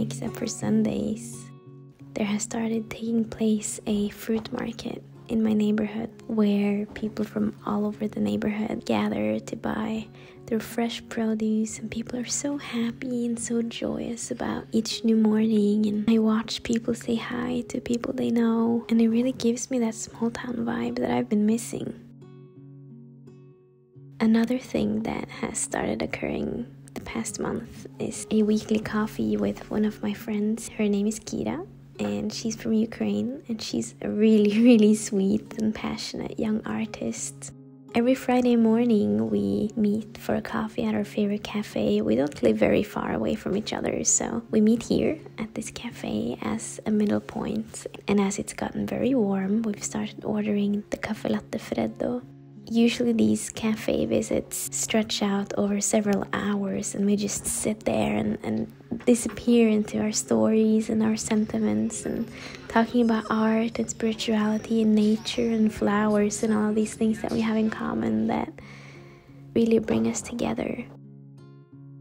Except for Sundays, there has started taking place a fruit market in my neighborhood where people from all over the neighborhood gather to buy their fresh produce, and people are so happy and so joyous about each new morning. And I watch people say hi to people they know, and it really gives me that small town vibe that I've been missing. Another thing that has started occurring the past month is a weekly coffee with one of my friends. Her name is Kira, and she's from Ukraine, and she's a really sweet and passionate young artist. Every Friday morning we meet for a coffee at our favorite cafe. We don't live very far away from each other, so we meet here at this cafe as a middle point. And as it's gotten very warm, we've started ordering the cafe latte freddo. Usually these cafe visits stretch out over several hours, and we just sit there and disappear into our stories and our sentiments, and talking about art and spirituality and nature and flowers and all these things that we have in common that really bring us together.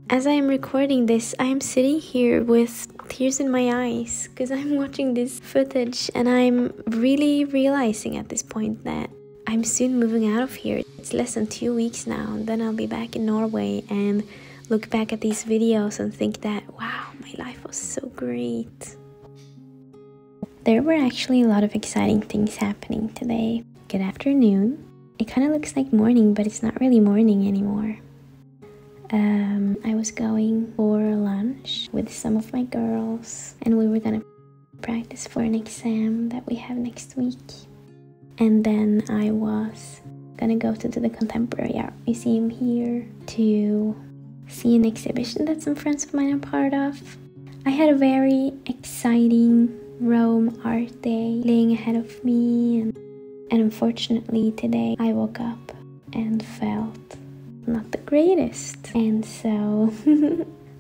As I am recording this, I am sitting here with tears in my eyes because I'm watching this footage, and I'm really realizing at this point that I'm soon moving out of here. It's less than 2 weeks now, and then I'll be back in Norway and look back at these videos and think that, wow, my life was so great. There were actually a lot of exciting things happening today. Good afternoon. It kind of looks like morning, but it's not really morning anymore. I was going for lunch with some of my girls, and we were gonna practice for an exam that we have next week. And then I was gonna go to the Contemporary Art Museum here to see an exhibition that some friends of mine are part of. I had a very exciting Rome art day laying ahead of me, and unfortunately today I woke up and felt not the greatest. And so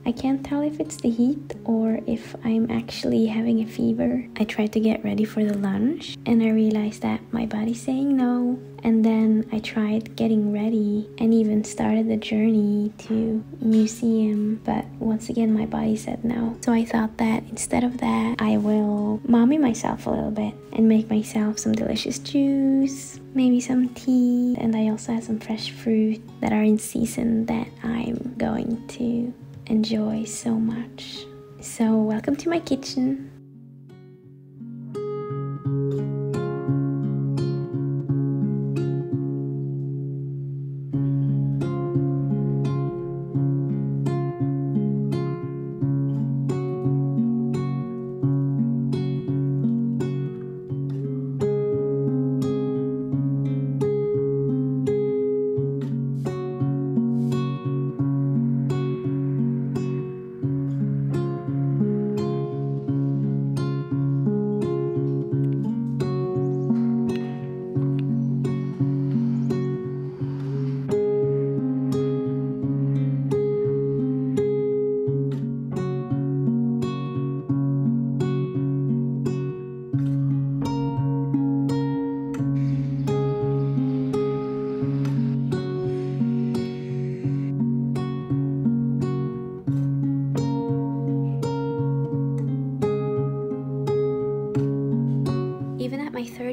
I can't tell if it's the heat or if I'm actually having a fever. I tried to get ready for the lunch, and I realized that my body's saying no. And then I tried getting ready and even started the journey to museum, but once again my body said no. So I thought that instead of that, I will mommy myself a little bit and make myself some delicious juice, maybe some tea, and I also have some fresh fruit that are in season that I'm going to enjoy so much. So welcome to my kitchen.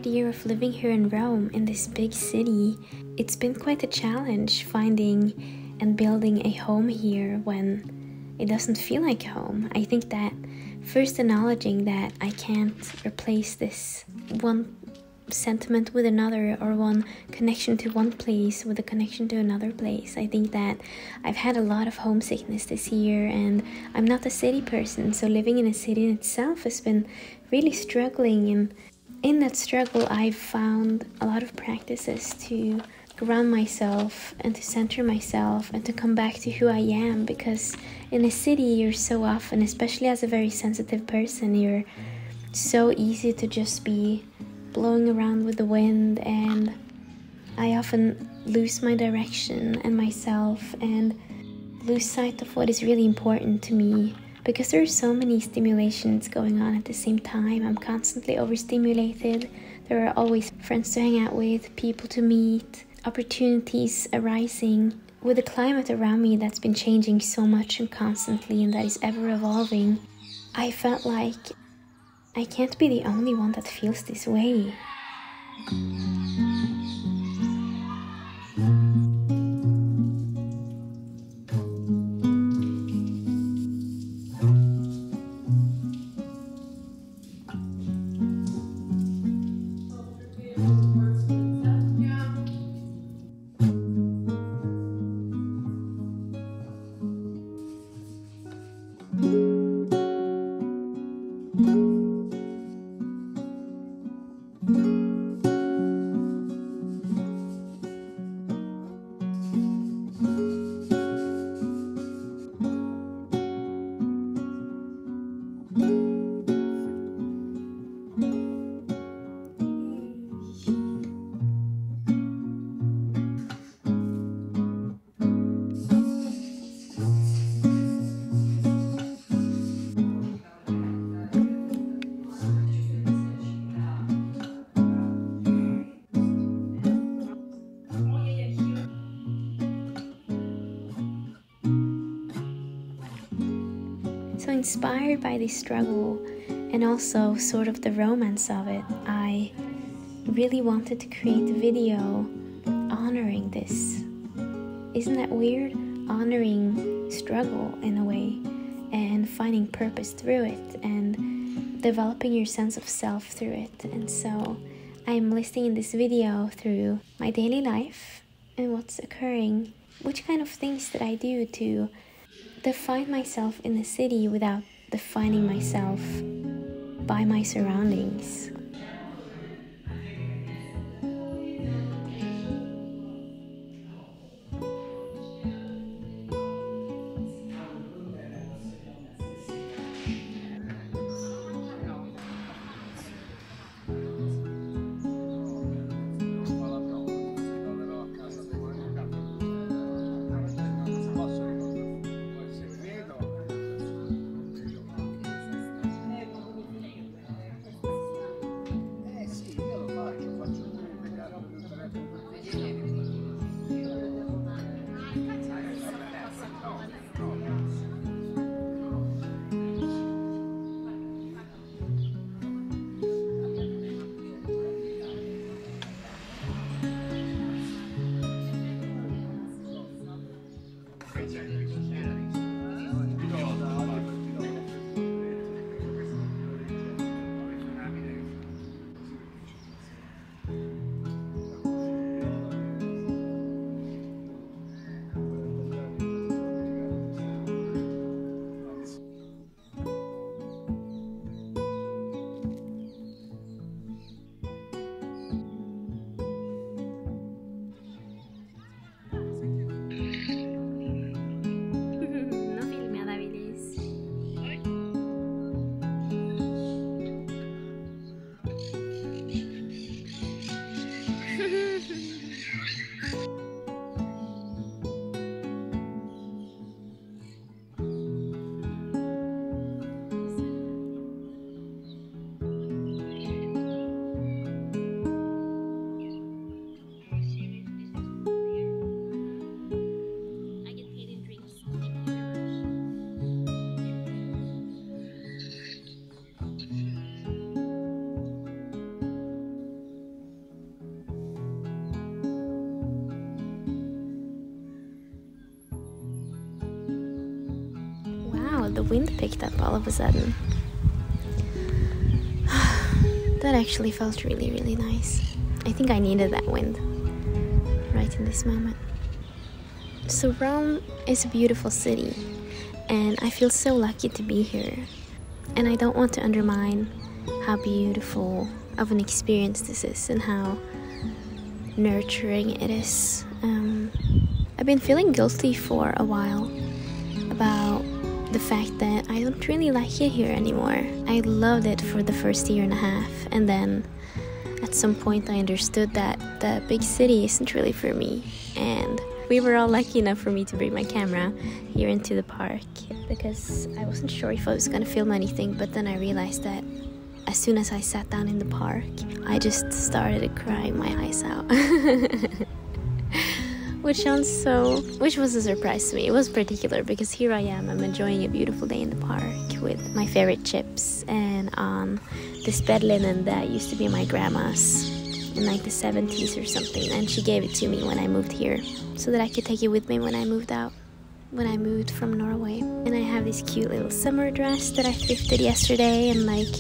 Year of living here in Rome, in this big city, it's been quite a challenge finding and building a home here when it doesn't feel like home. I think that first acknowledging that I can't replace this one sentiment with another, or one connection to one place with a connection to another place. I think that I've had a lot of homesickness this year, and I'm not a city person, so living in a city in itself has been really struggling. And in that struggle, I've found a lot of practices to ground myself and to center myself and to come back to who I am, because in a city you're so often, especially as a very sensitive person, you're so easy to just be blowing around with the wind, and I often lose my direction and myself and lose sight of what is really important to me because there's so many stimulations going on at the same time. I'm constantly overstimulated. There are always friends to hang out with, people to meet, opportunities arising. With the climate around me that's been changing so much and constantly, and that is ever evolving, I felt like I can't be the only one that feels this way. So inspired by this struggle and also sort of the romance of it, I really wanted to create a video honoring this. Isn't that weird? Honoring struggle in a way and finding purpose through it and developing your sense of self through it. And so I am listing in this video through my daily life and what's occurring, which kind of things that I do to define myself in the city without defining myself by my surroundings. The wind picked up all of a sudden. That actually felt really, really nice. I think I needed that wind right in this moment. So Rome is a beautiful city, and I feel so lucky to be here. And I don't want to undermine how beautiful of an experience this is and how nurturing it is. I've been feeling guilty for a while about the fact that I don't really like it here anymore. I loved it for the first year and a half, and then at some point I understood that the big city isn't really for me, and we were all lucky enough for me to bring my camera here into the park because I wasn't sure if I was gonna film anything, but then I realized that as soon as I sat down in the park, I just started crying my eyes out. Which was a surprise to me. It was particular because here I am, I'm enjoying a beautiful day in the park with my favorite chips and on this bed linen that used to be my grandma's in like the 70s or something, and she gave it to me when I moved here so that I could take it with me when I moved from Norway. And I have this cute little summer dress that I thrifted yesterday, and like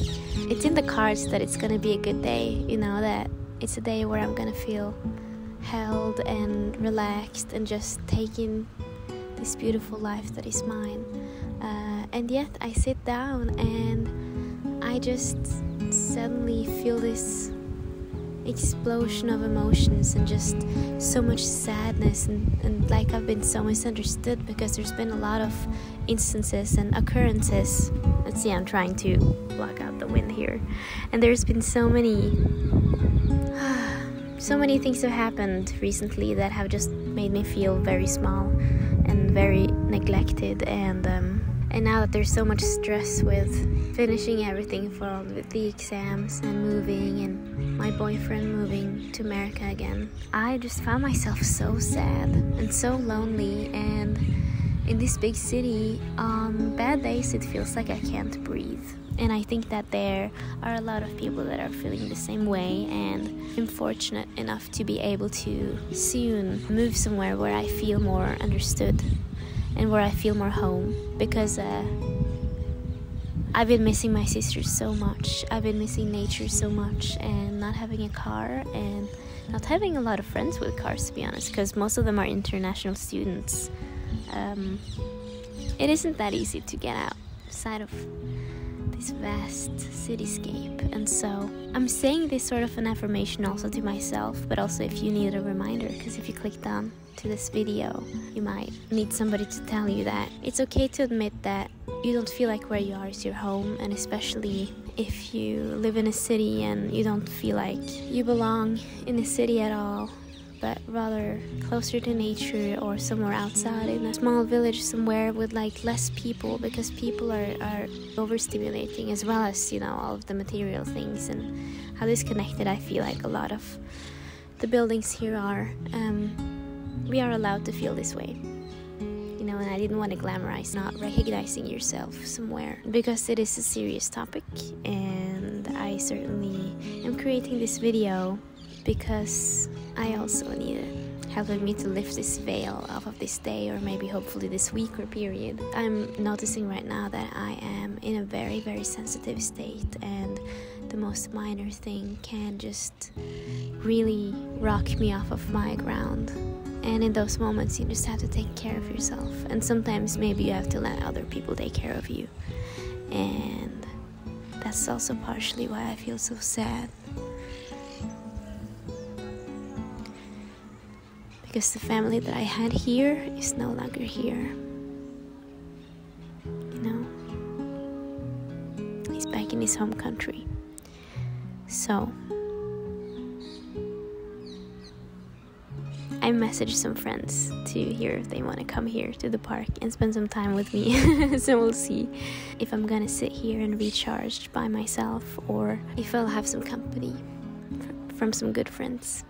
it's in the cards that it's gonna be a good day, you know, that it's a day where I'm gonna feel held and relaxed and just taking this beautiful life that is mine. And yet I sit down and I just suddenly feel this explosion of emotions and just so much sadness and like I've been so misunderstood because there's been a lot of instances and occurrences. Let's see, I'm trying to block out the wind here, and there's been so many things have happened recently that have just made me feel very small and very neglected, and now that there's so much stress with finishing everything for all of the exams and moving and my boyfriend moving to America again, I just found myself so sad and so lonely. And in this big city, on bad days it feels like I can't breathe. And I think that there are a lot of people that are feeling the same way, and I'm fortunate enough to be able to soon move somewhere where I feel more understood and where I feel more home, because I've been missing my sisters so much. I've been missing nature so much, and not having a car and not having a lot of friends with cars, to be honest, because most of them are international students. It isn't that easy to get outside of this vast cityscape, and so I'm saying this sort of an affirmation also to myself, but also if you need a reminder, because if you clicked on to this video, you might need somebody to tell you that it's okay to admit that you don't feel like where you are is your home, and especially if you live in a city and you don't feel like you belong in a city at all, but rather closer to nature or somewhere outside in a small village somewhere with like less people, because people are overstimulating, as well as, you know, all of the material things and how disconnected I feel like a lot of the buildings here are. We are allowed to feel this way, you know, and I didn't want to glamorize not recognizing yourself somewhere, because it is a serious topic, and I certainly am creating this video because I also need it, helping me to lift this veil off of this day, or maybe hopefully this week or period. I'm noticing right now that I am in a very, very sensitive state, and the most minor thing can just really rock me off of my ground. And in those moments you just have to take care of yourself, and sometimes maybe you have to let other people take care of you, and that's also partially why I feel so sad. Because the family that I had here is no longer here. You know? He's back in his home country. So I messaged some friends to hear if they want to come here to the park and spend some time with me. So we'll see if I'm gonna sit here and recharge by myself, or if I'll have some company from some good friends.